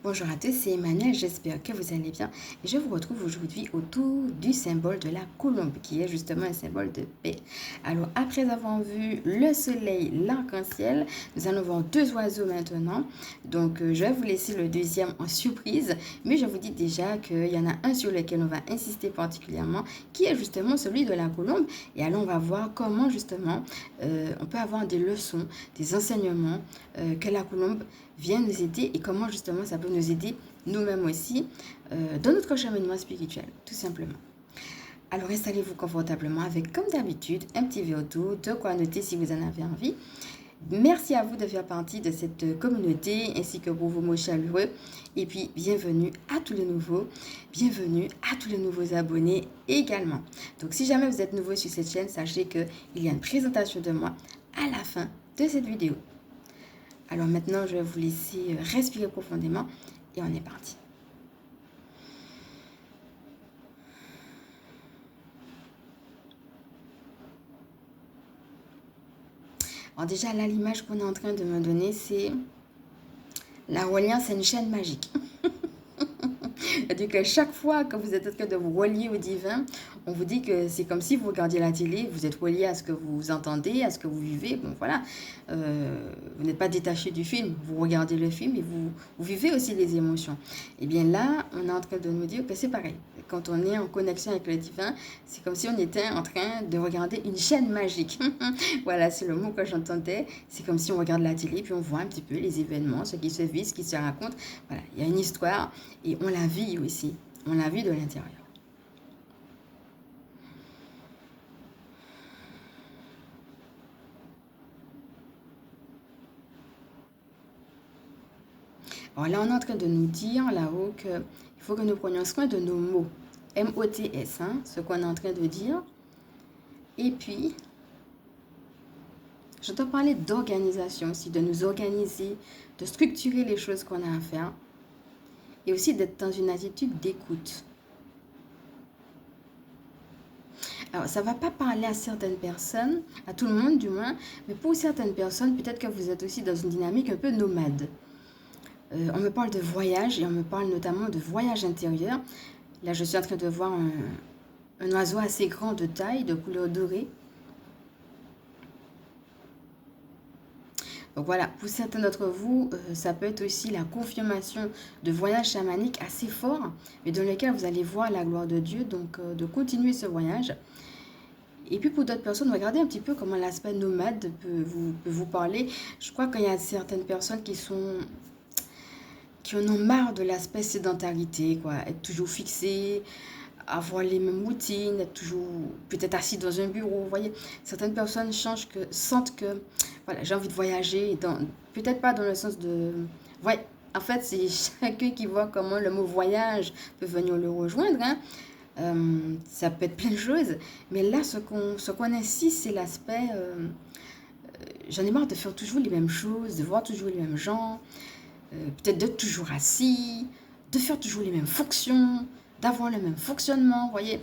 Bonjour à tous, c'est Emmanuel, j'espère que vous allez bien et je vous retrouve aujourd'hui autour du symbole de la colombe qui est justement un symbole de paix. Alors après avoir vu le soleil, l'arc-en-ciel, nous allons voir deux oiseaux maintenant. Donc je vais vous laisser le deuxième en surprise, mais je vous dis déjà qu'il y en a un sur lequel on va insister particulièrement qui est justement celui de la colombe. Et alors on va voir comment justement on peut avoir des leçons, des enseignements que la colombe vient nous aider et comment justement ça peut nous aider nous-mêmes aussi dans notre cheminement spirituel, tout simplement. Alors installez-vous confortablement avec, comme d'habitude, un petit verre d'eau, de quoi noter si vous en avez envie. Merci à vous de faire partie de cette communauté ainsi que pour vos mots chaleureux. Et puis, bienvenue à tous les nouveaux, bienvenue à tous les nouveaux abonnés également. Donc, si jamais vous êtes nouveau sur cette chaîne, sachez qu'il y a une présentation de moi à la fin de cette vidéo. Alors maintenant, je vais vous laisser respirer profondément et on est parti. Alors déjà, là, l'image qu'on est en train de me donner, c'est la reliance à une chaîne magique. C'est-à-dire que chaque fois que vous êtes en train de vous relier au divin, on vous dit que c'est comme si vous regardiez la télé, vous êtes relié à ce que vous entendez, à ce que vous vivez. Bon, voilà. Vous n'êtes pas détaché du film, vous regardez le film et vous vivez aussi les émotions. Et bien là, on est en train de nous dire que c'est pareil. Quand on est en connexion avec le divin, c'est comme si on était en train de regarder une chaîne magique. Voilà, c'est le mot que j'entendais. C'est comme si on regarde la télé, puis on voit un petit peu les événements, ce qui se vit, ce qui se raconte. Voilà, il y a une histoire et on la vit aussi. On la vit de l'intérieur. Alors là, on est en train de nous dire là-haut qu'il faut que nous prenions soin de nos mots. M-O-T-S, hein, ce qu'on est en train de dire. Et puis, j'entends parler d'organisation aussi, de nous organiser, de structurer les choses qu'on a à faire. Et aussi d'être dans une attitude d'écoute. Alors, ça ne va pas parler à certaines personnes, à tout le monde du moins, mais pour certaines personnes, peut-être que vous êtes aussi dans une dynamique un peu nomade. On me parle de voyage et on me parle notamment de voyage intérieur. Là, je suis en train de voir un oiseau assez grand de taille, de couleur dorée. Donc voilà, pour certains d'entre vous, ça peut être aussi la confirmation de voyage chamanique assez fort, mais dans lequel vous allez voir la gloire de Dieu, donc de continuer ce voyage. Et puis pour d'autres personnes, regardez un petit peu comment l'aspect nomade peut vous parler. Je crois qu'il y a certaines personnes qui en ont marre de l'aspect sédentarité, quoi. Être toujours fixé, avoir les mêmes routines, être toujours peut-être assis dans un bureau, vous voyez. Certaines personnes sentent que, voilà, j'ai envie de voyager, peut-être pas dans le sens de... Ouais, en fait, c'est chacun qui voit comment le mot voyage peut venir le rejoindre, hein. Ça peut être plein de choses, mais là, ce qu'on insiste, c'est l'aspect... j'en ai marre de faire toujours les mêmes choses, de voir toujours les mêmes gens, peut-être d'être toujours assis, de faire toujours les mêmes fonctions, d'avoir le même fonctionnement, vous voyez.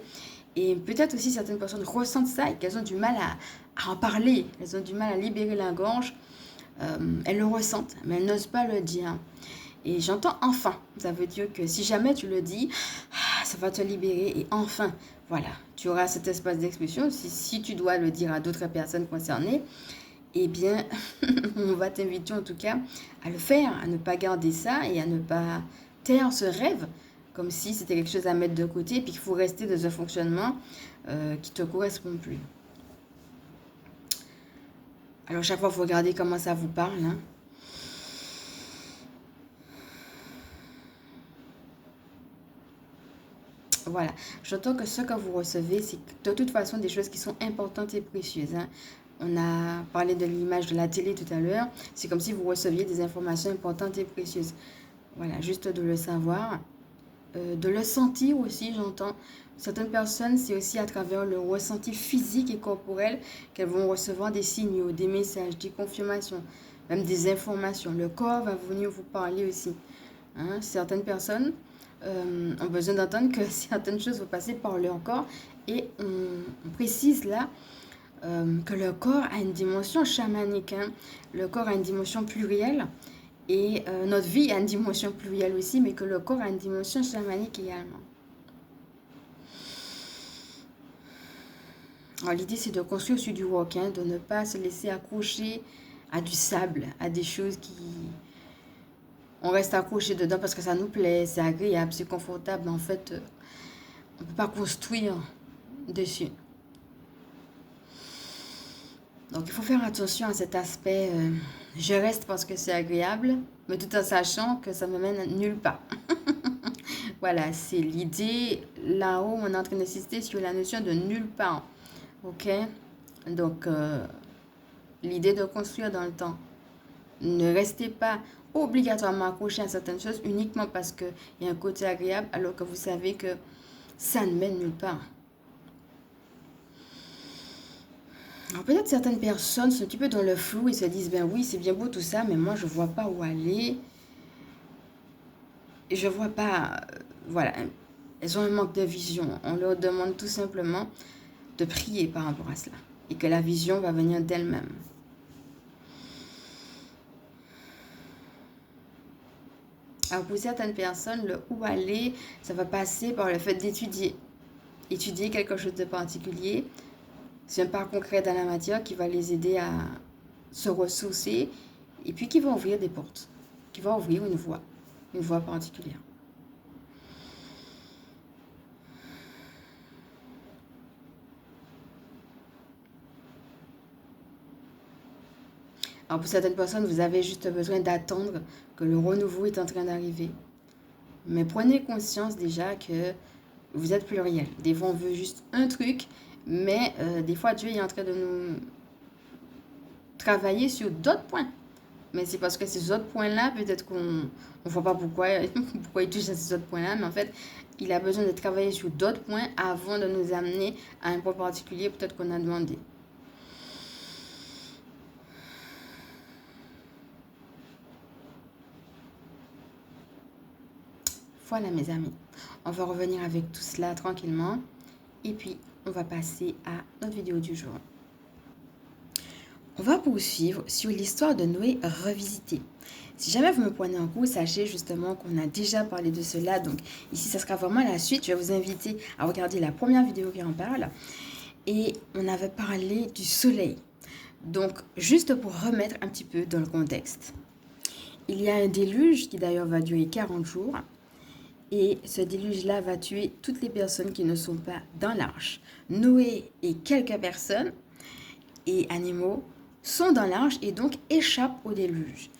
Et peut-être aussi certaines personnes ressentent ça et qu'elles ont du mal à en parler, elles ont du mal à libérer la gorge, elles le ressentent, mais elles n'osent pas le dire. Et j'entends enfin, ça veut dire que si jamais tu le dis, ça va te libérer et enfin, voilà, tu auras cet espace d'expression. Si tu dois le dire à d'autres personnes concernées, eh bien, on va t'inviter en tout cas à le faire, à ne pas garder ça et à ne pas taire ce rêve comme si c'était quelque chose à mettre de côté et puis qu'il faut rester dans un fonctionnement qui ne te correspond plus. Alors, chaque fois, vous regardez comment ça vous parle, hein. Voilà, j'entends que ce que vous recevez, c'est de toute façon des choses qui sont importantes et précieuses, hein. On a parlé de l'image de la télé tout à l'heure. C'est comme si vous receviez des informations importantes et précieuses. Voilà, juste de le savoir. De le sentir aussi, j'entends. Certaines personnes, c'est aussi à travers le ressenti physique et corporel qu'elles vont recevoir des signaux, des messages, des confirmations, même des informations. Le corps va venir vous parler aussi, hein. Certaines personnes ont besoin d'entendre que certaines choses vont passer par leur corps et on précise là que le corps a une dimension chamanique, hein. Le corps a une dimension plurielle Et notre vie a une dimension plurielle aussi, mais que le corps a une dimension chamanique également. Alors, l'idée, c'est de construire sur du roc, hein, de ne pas se laisser accrocher à du sable, à des choses qui... On reste accroché dedans parce que ça nous plaît, c'est agréable, c'est confortable. Mais en fait, on ne peut pas construire dessus. Donc, il faut faire attention à cet aspect. Je reste parce que c'est agréable, mais tout en sachant que ça me mène nulle part. Voilà, c'est l'idée. Là-haut, on est en train d'insister sur la notion de nulle part. Ok? Donc, l'idée de construire dans le temps. Ne restez pas obligatoirement accroché à certaines choses uniquement parce qu'il y a un côté agréable alors que vous savez que ça ne mène nulle part. Alors peut-être certaines personnes sont un petit peu dans le flou et se disent, ben oui, c'est bien beau tout ça, mais moi je ne vois pas où aller. Et je ne vois pas, voilà, elles ont un manque de vision. On leur demande tout simplement de prier par rapport à cela et que la vision va venir d'elle-même. Alors pour certaines personnes, le où aller, ça va passer par le fait d'étudier. Étudier quelque chose de particulier. C'est un pas concret dans la matière qui va les aider à se ressourcer et puis qui va ouvrir des portes, qui va ouvrir une voie particulière. Alors pour certaines personnes, vous avez juste besoin d'attendre que le renouveau est en train d'arriver. Mais prenez conscience déjà que vous êtes pluriel. Des fois, on veut juste un truc, mais des fois, Dieu est en train de nous travailler sur d'autres points. Mais c'est parce que ces autres points-là, peut-être qu'on ne voit pas pourquoi il touche à ces autres points-là, mais en fait, il a besoin de travailler sur d'autres points avant de nous amener à un point particulier, peut-être qu'on a demandé. Voilà mes amis, on va revenir avec tout cela tranquillement et puis on va passer à notre vidéo du jour. On va poursuivre sur l'histoire de Noé revisité. Si jamais vous me prenez en cours, sachez justement qu'on a déjà parlé de cela. Donc ici, ça sera vraiment la suite. Je vais vous inviter à regarder la première vidéo qui en parle. Et on avait parlé du soleil. Donc juste pour remettre un petit peu dans le contexte. Il y a un déluge qui d'ailleurs va durer 40 jours. Et ce déluge-là va tuer toutes les personnes qui ne sont pas dans l'arche. Noé et quelques personnes et animaux sont dans l'arche et donc échappent au déluge.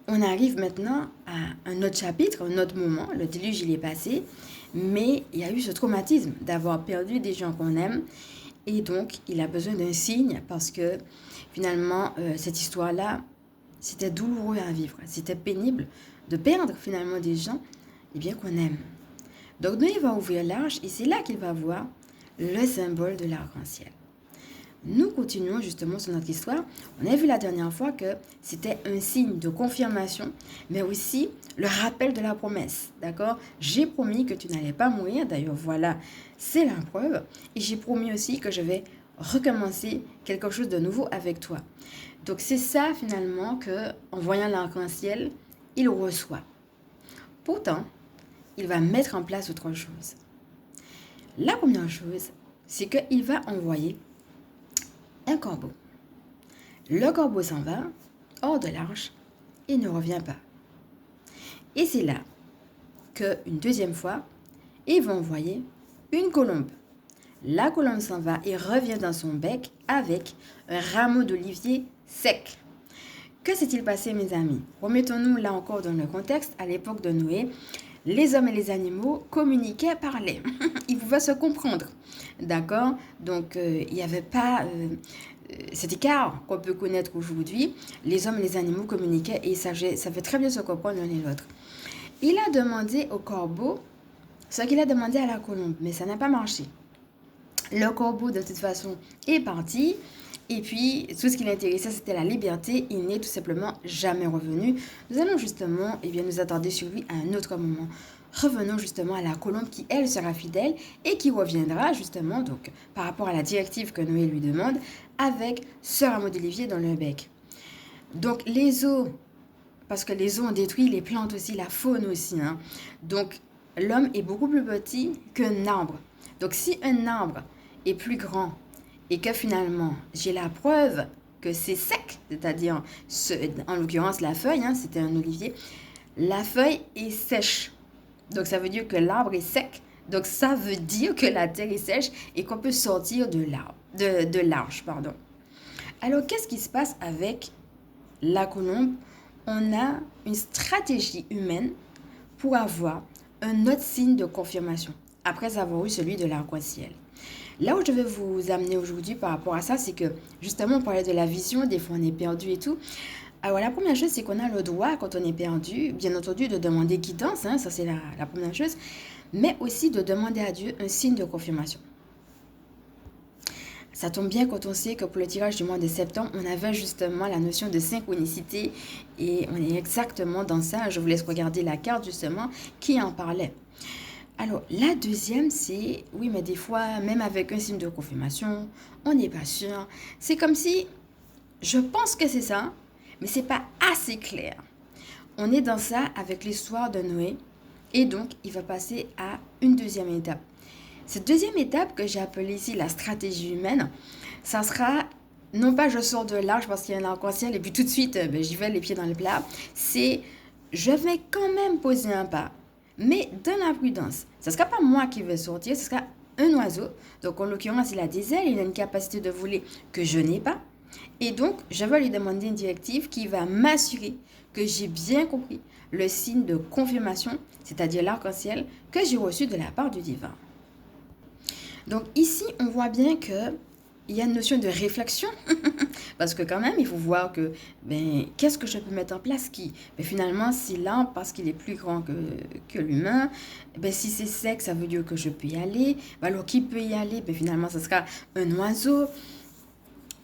On arrive maintenant à un autre chapitre, un autre moment. Le déluge, il est passé, mais il y a eu ce traumatisme d'avoir perdu des gens qu'on aime. Et donc, il a besoin d'un signe parce que finalement, cette histoire-là, c'était douloureux à vivre. C'était pénible de perdre finalement des gens bien qu'on aime. Donc Noé va ouvrir l'arche et c'est là qu'il va voir le symbole de l'arc-en-ciel. Nous continuons justement sur notre histoire. On a vu la dernière fois que c'était un signe de confirmation, mais aussi le rappel de la promesse. D'accord? J'ai promis que tu n'allais pas mourir. D'ailleurs, voilà, c'est la preuve. Et j'ai promis aussi que je vais recommencer quelque chose de nouveau avec toi. Donc c'est ça finalement que, en voyant l'arc-en-ciel, il reçoit. Pourtant, il va mettre en place autre chose. La première chose, c'est qu'il va envoyer un corbeau. Le corbeau s'en va hors de l'arche et ne revient pas. Et c'est là qu'une deuxième fois, il va envoyer une colombe. La colombe s'en va et revient dans son bec avec un rameau d'olivier sec. Que s'est-il passé, mes amis? Remettons-nous là encore dans le contexte. À l'époque de Noé, les hommes et les animaux communiquaient, parlaient. Ils pouvaient se comprendre. D'accord? Donc, il n'y avait pas cet écart qu'on peut connaître aujourd'hui. Les hommes et les animaux communiquaient et savaient très bien se comprendre l'un et l'autre. Il a demandé au corbeau ce qu'il a demandé à la colombe, mais ça n'a pas marché. Le corbeau, de toute façon, est parti. Et puis, tout ce qui l'intéressait, c'était la liberté. Il n'est tout simplement jamais revenu. Nous allons justement nous attarder sur lui à un autre moment. Revenons justement à la colombe qui, elle, sera fidèle et qui reviendra justement, donc, par rapport à la directive que Noé lui demande, avec ce rameau d'olivier dans le bec. Donc, les eaux parce que les eaux ont détruit les plantes aussi, la faune aussi, hein. Donc, l'homme est beaucoup plus petit qu'un arbre. Donc, si un arbre est plus grand et que finalement, j'ai la preuve que c'est sec, c'est-à-dire, en l'occurrence, la feuille, hein, c'était un olivier, la feuille est sèche. Donc, ça veut dire que l'arbre est sec. Donc, ça veut dire que la terre est sèche et qu'on peut sortir de l'arche, pardon. Alors, qu'est-ce qui se passe avec la colombe? On a une stratégie humaine pour avoir un autre signe de confirmation, après avoir eu celui de l'arc-en-ciel. Là où je vais vous amener aujourd'hui par rapport à ça, c'est que justement, on parlait de la vision, des fois on est perdu et tout. Alors la première chose, c'est qu'on a le droit, quand on est perdu, bien entendu, de demander guidance, hein, ça c'est la première chose, mais aussi de demander à Dieu un signe de confirmation. Ça tombe bien quand on sait que pour le tirage du mois de septembre, on avait justement la notion de synchronicité et on est exactement dans ça. Je vous laisse regarder la carte justement qui en parlait. Alors, la deuxième, c'est, oui, mais des fois, même avec un signe de confirmation, on n'est pas sûr. C'est comme si, je pense que c'est ça, mais c'est pas assez clair. On est dans ça avec l'histoire de Noé, et donc, il va passer à une deuxième étape. Cette deuxième étape que j'ai appelée ici la stratégie humaine, ça sera, non pas je sors de l'arche parce qu'il y a un arc-en-ciel et puis tout de suite, j'y vais les pieds dans le plat, c'est, je vais quand même poser un pas, mais dans la prudence. Ce ne sera pas moi qui vais sortir, ce sera un oiseau. Donc, en l'occurrence, il a des ailes, il a une capacité de voler que je n'ai pas. Et donc, je vais lui demander une directive qui va m'assurer que j'ai bien compris le signe de confirmation, c'est-à-dire l'arc-en-ciel, que j'ai reçu de la part du divin. Donc ici, on voit bien que il y a une notion de réflexion, parce que quand même, il faut voir que, qu'est-ce que je peux mettre en place qui finalement, si l'arbre, parce qu'il est plus grand que l'humain, si c'est sec, ça veut dire que je peux y aller. Alors, qui peut y aller? Finalement, ce sera un oiseau.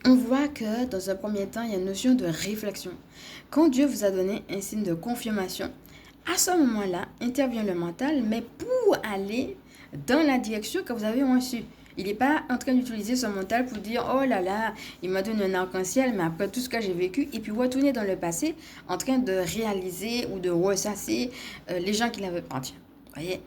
On voit que dans un premier temps, il y a une notion de réflexion. Quand Dieu vous a donné un signe de confirmation, à ce moment-là, intervient le mental, mais pour aller dans la direction que vous avez reçue. Il n'est pas en train d'utiliser son mental pour dire « Oh là là, il m'a donné un arc-en-ciel, mais après tout ce que j'ai vécu », et puis retourner dans le passé en train de réaliser ou de ressasser les gens qui l'avaient parti. Voyez?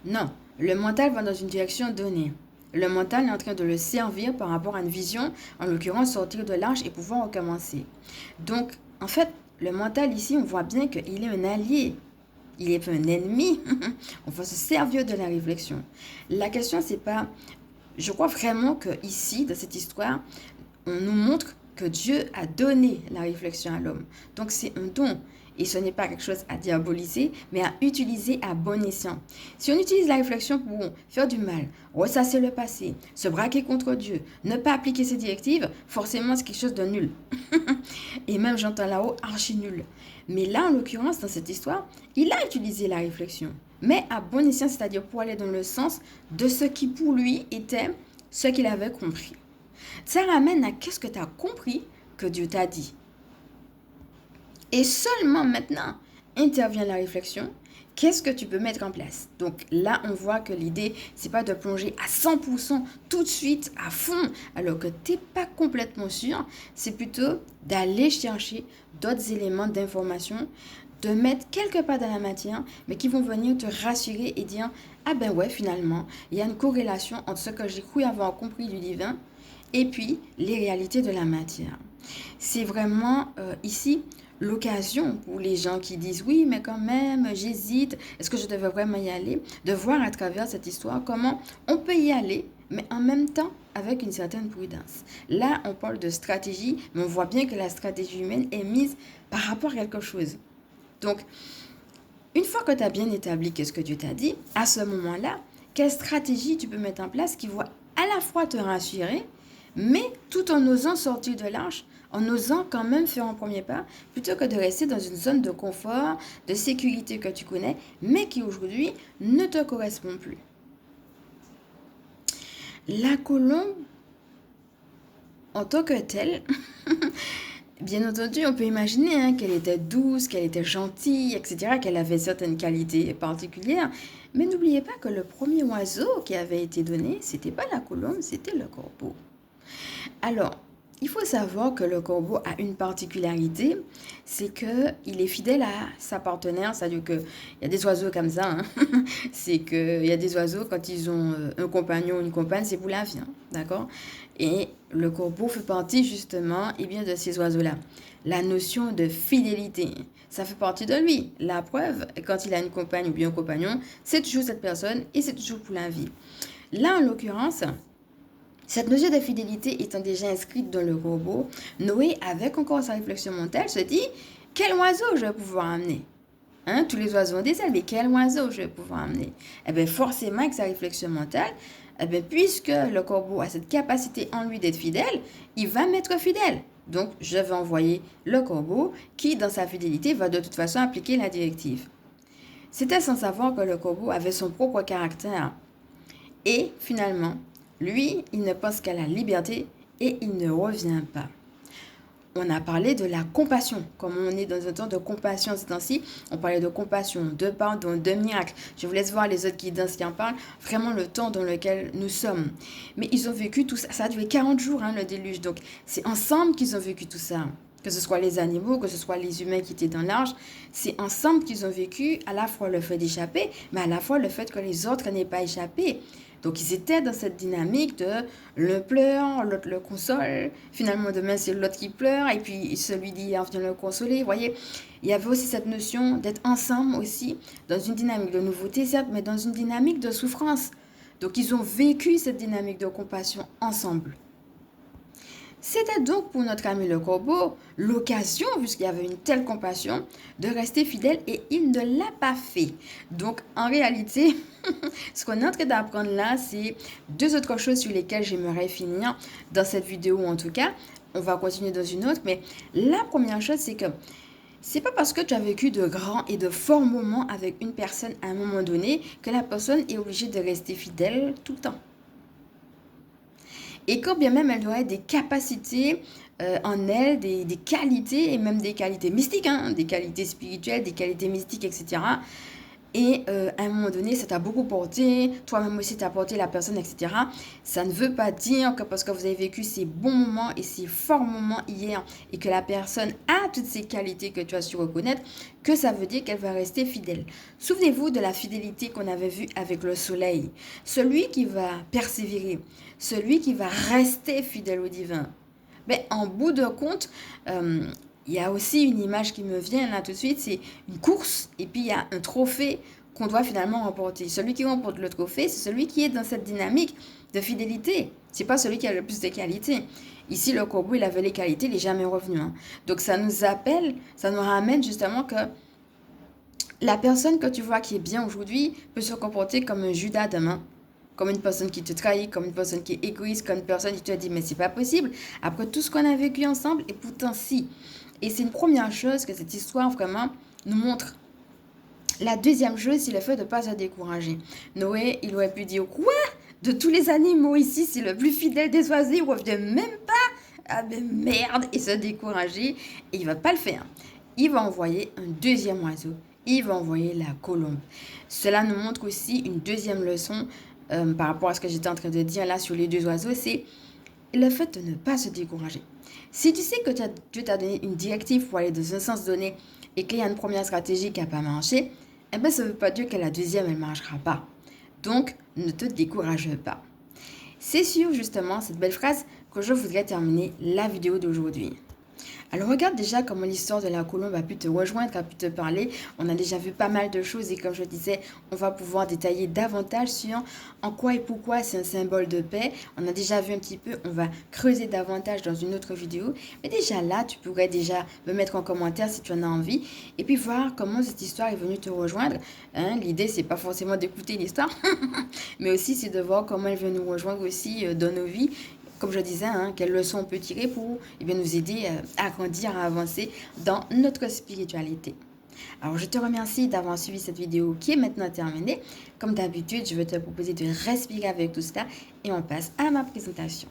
Non, le mental va dans une direction donnée. Le mental est en train de le servir par rapport à une vision, en l'occurrence sortir de l'arche et pouvoir recommencer. Donc, en fait, le mental ici, on voit bien qu'il est un allié. Il est un ennemi. On va se servir de la réflexion. La question, c'est pas... Je crois vraiment que ici, dans cette histoire, on nous montre que Dieu a donné la réflexion à l'homme. Donc, c'est un don. Et ce n'est pas quelque chose à diaboliser, mais à utiliser à bon escient. Si on utilise la réflexion pour faire du mal, ressasser le passé, se braquer contre Dieu, ne pas appliquer ses directives, forcément c'est quelque chose de nul. Et même j'entends là-haut archi nul. Mais là, en l'occurrence, dans cette histoire, il a utilisé la réflexion, mais à bon escient, c'est-à-dire pour aller dans le sens de ce qui pour lui était ce qu'il avait compris. Ça ramène à qu'est-ce que tu as compris que Dieu t'a dit. Et seulement maintenant intervient la réflexion. Qu'est-ce que tu peux mettre en place? Donc là, on voit que l'idée, c'est pas de plonger à 100% tout de suite, à fond, alors que tu n'es pas complètement sûr. C'est plutôt d'aller chercher d'autres éléments d'information, de mettre quelques pas dans la matière, mais qui vont venir te rassurer et dire « Ah ben ouais, finalement, il y a une corrélation entre ce que j'ai cru avoir compris du divin et puis les réalités de la matière. » C'est vraiment ici l'occasion pour les gens qui disent oui, mais quand même, j'hésite, est-ce que je devais vraiment y aller? De voir à travers cette histoire comment on peut y aller, mais en même temps avec une certaine prudence. Là, on parle de stratégie, mais on voit bien que la stratégie humaine est mise par rapport à quelque chose. Donc, une fois que tu as bien établi qu'est-ce que Dieu t'a dit, à ce moment-là, quelle stratégie tu peux mettre en place qui va à la fois te rassurer, mais tout en osant sortir de l'arche, en osant quand même faire un premier pas, plutôt que de rester dans une zone de confort, de sécurité que tu connais, mais qui aujourd'hui ne te correspond plus. La colombe, en tant que telle, bien entendu, on peut imaginer qu'elle était douce, qu'elle était gentille, etc., qu'elle avait certaines qualités particulières, mais n'oubliez pas que le premier oiseau qui avait été donné, c'était pas la colombe, c'était le corbeau. Alors, il faut savoir que le corbeau a une particularité, c'est qu'il est fidèle à sa partenaire, c'est-à-dire qu'il y a des oiseaux comme ça, hein. C'est qu'il y a des oiseaux, quand ils ont un compagnon ou une compagne, c'est pour la vie, hein, d'accord? Et le corbeau fait partie justement eh bien, de ces oiseaux-là. La notion de fidélité, ça fait partie de lui. La preuve, quand il a une compagne ou bien un compagnon, c'est toujours cette personne et c'est toujours pour la vie. Là, en l'occurrence, cette notion de fidélité étant déjà inscrite dans le corbeau, Noé, avec encore sa réflexion mentale, se dit quel oiseau je vais pouvoir amener. Hein, tous les oiseaux ont des ailes, mais quel oiseau je vais pouvoir amener? Eh bien, forcément, avec sa réflexion mentale, eh bien, puisque le corbeau a cette capacité en lui d'être fidèle, il va m'être fidèle. Donc, je vais envoyer le corbeau qui, dans sa fidélité, va de toute façon appliquer la directive. C'était sans savoir que le corbeau avait son propre caractère. Et finalement, lui, il ne pense qu'à la liberté et il ne revient pas. On a parlé de la compassion. Comme on est dans un temps de compassion ces temps-ci, on parlait de compassion, de pardon, de miracle. Je vous laisse voir les autres qui dansent, qui en parlent. Vraiment le temps dans lequel nous sommes. Mais ils ont vécu tout ça. Ça a duré 40 jours, hein, le déluge. Donc, c'est ensemble qu'ils ont vécu tout ça. Que ce soit les animaux, que ce soit les humains qui étaient dans l'arche, c'est ensemble qu'ils ont vécu à la fois le fait d'échapper, mais à la fois le fait que les autres n'aient pas échappé. Donc ils étaient dans cette dynamique de l'un pleure, l'autre le console, finalement demain c'est l'autre qui pleure, et puis celui d'hier vient le consoler, vous voyez. Il y avait aussi cette notion d'être ensemble aussi, dans une dynamique de nouveauté certes, mais dans une dynamique de souffrance. Donc ils ont vécu cette dynamique de compassion ensemble. C'était donc pour notre ami le corbeau l'occasion, puisqu'il y avait une telle compassion, de rester fidèle et il ne l'a pas fait. Donc en réalité, ce qu'on est en train d'apprendre là, c'est deux autres choses sur lesquelles j'aimerais finir dans cette vidéo en tout cas. On va continuer dans une autre, mais la première chose, c'est que c'est pas parce que tu as vécu de grands et de forts moments avec une personne à un moment donné que la personne est obligée de rester fidèle tout le temps. Et quand bien même elle doit être des capacités en elle, des qualités, et même des qualités mystiques, hein, des qualités spirituelles, des qualités mystiques, etc. Et à un moment donné, ça t'a beaucoup porté, toi-même aussi t'as porté la personne, etc. Ça ne veut pas dire que parce que vous avez vécu ces bons moments et ces forts moments hier et que la personne a toutes ces qualités que tu as su reconnaître, que ça veut dire qu'elle va rester fidèle. Souvenez-vous de la fidélité qu'on avait vue avec le soleil. Celui qui va persévérer, celui qui va rester fidèle au divin. Mais en bout de compte, il y a aussi une image qui me vient là tout de suite, c'est une course et puis il y a un trophée qu'on doit finalement remporter. Celui qui remporte le trophée, c'est celui qui est dans cette dynamique de fidélité. C'est pas celui qui a le plus de qualités. Ici, le corbeau, il avait les qualités, il n'est jamais revenu, hein. Donc ça nous appelle, ça nous ramène justement que la personne que tu vois qui est bien aujourd'hui peut se comporter comme un Judas demain. Comme une personne qui te trahit, comme une personne qui est égoïste, comme une personne qui te dit mais c'est pas possible. Après tout ce qu'on a vécu ensemble, et pourtant si. Et c'est une première chose que cette histoire vraiment nous montre. La deuxième chose, c'est le fait de ne pas se décourager. Noé, il aurait pu dire quoi? De tous les animaux ici, c'est le plus fidèle des oiseaux, il ne revient même pas. Ah ben merde, et se décourager. Et il va pas le faire. Il va envoyer un deuxième oiseau. Il va envoyer la colombe. Cela nous montre aussi une deuxième leçon par rapport à ce que j'étais en train de dire là sur les deux oiseaux, c'est le fait de ne pas se décourager. Si tu sais que Dieu t'a donné une directive pour aller dans un sens donné et qu'il y a une première stratégie qui n'a pas marché, eh bien ça ne veut pas dire que la deuxième, elle ne marchera pas. Donc, ne te décourage pas. C'est sur justement cette belle phrase que je voudrais terminer la vidéo d'aujourd'hui. Alors regarde déjà comment l'histoire de la colombe a pu te rejoindre, a pu te parler. On a déjà vu pas mal de choses et comme je disais, on va pouvoir détailler davantage sur en quoi et pourquoi c'est un symbole de paix. On a déjà vu un petit peu, on va creuser davantage dans une autre vidéo. Mais déjà là, tu pourrais déjà me mettre en commentaire si tu en as envie et puis voir comment cette histoire est venue te rejoindre. Hein, l'idée, c'est pas forcément d'écouter l'histoire, mais aussi c'est de voir comment elle vient nous rejoindre aussi dans nos vies. Comme je disais, hein, quelles leçons on peut tirer pour nous aider à grandir, à avancer dans notre spiritualité. Alors, je te remercie d'avoir suivi cette vidéo qui est maintenant terminée. Comme d'habitude, je vais te proposer de respirer avec tout cela et on passe à ma présentation.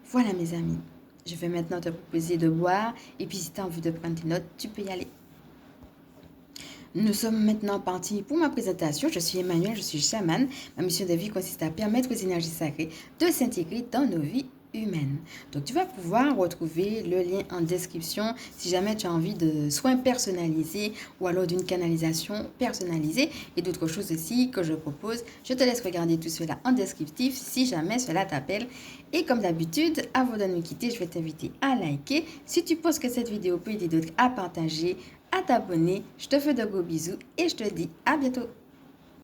Voilà mes amis, je vais maintenant te proposer de boire et puis si tu as envie de prendre des notes, tu peux y aller. Nous sommes maintenant partis pour ma présentation. Je suis Emmanuel, je suis chamane. Ma mission de vie consiste à permettre aux énergies sacrées de s'intégrer dans nos vies humaines. Donc tu vas pouvoir retrouver le lien en description si jamais tu as envie de soins personnalisés ou alors d'une canalisation personnalisée et d'autres choses aussi que je propose. Je te laisse regarder tout cela en descriptif si jamais cela t'appelle. Et comme d'habitude, avant de nous quitter, je vais t'inviter à liker. Si tu penses que cette vidéo peut aider d'autres, à partager, à t'abonner. Je te fais de gros bisous et je te dis à bientôt.